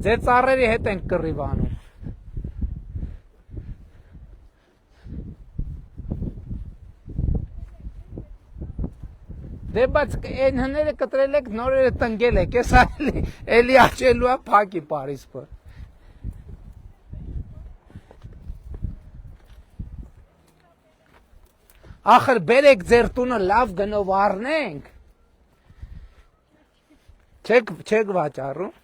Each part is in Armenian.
ձեր ծառերի հետ ենք կռիվ անում։ Դե բայց այն հները կտրել եք, նորերը տնկել եք, ես էլի աճելու է փակի Պարիսպը։ Ախր բերեք ձեր տունը լավ գնով առնենք։ Չեք վաճառում։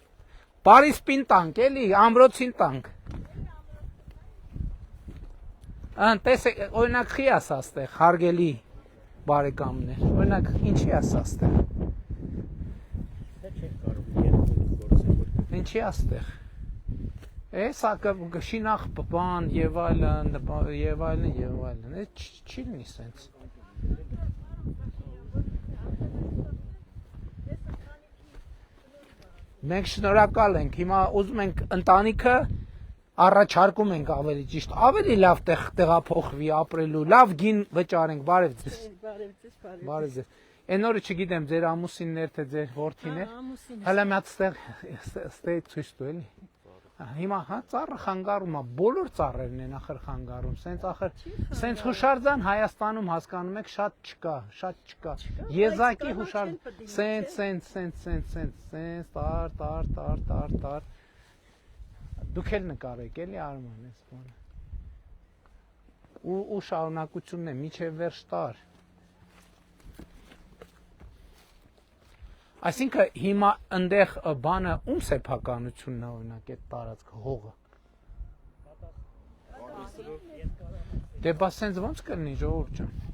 Պարիսպին տանք էլի, ամրոցին տանք։ Տեսեք, օրինակ խի ասա ստեղ, հարգելի բարեկամներ, օրինակ ինչի ասա ստեղ։ Ինչի աստեղ։ Սա շինախ բան եւ այլն, չի լինի սենց։ Մենք շնորհակալ ենք, հիմա ուզում ենք ընտանիքը առաջարկում ենք ավելի ճիշտ, ավելի լավ տեղափոխվի ապրելու, լավ գին վճարենք, բարև ձեզ։ Բարև ձեզ։ Այն օրը չգիտեմ ձեր ամուսիններ թե ձեր որդին է։ Հələ մի հատ ստե ցույց տու էլի։ Հիմա հա ծառը խանգարում է, բոլոր ծառերն են ախր խանգարում, սենց հուշարձան Հայաստանում հասկանում եք շատ չկա։ Եզակի հուշարձան, սենց, տար։ Դուք էլ նկարեք էլի Արման ես բանը։ Ու շարունակությունն է, միջև վերջ տար։ Այսինքն հիմա ընդեղ բանը ում սեփականությունն է օրինակ այդ տարածքը հողը։ Դե բա սենց ոնց կլինի ժողովուրդ ջան։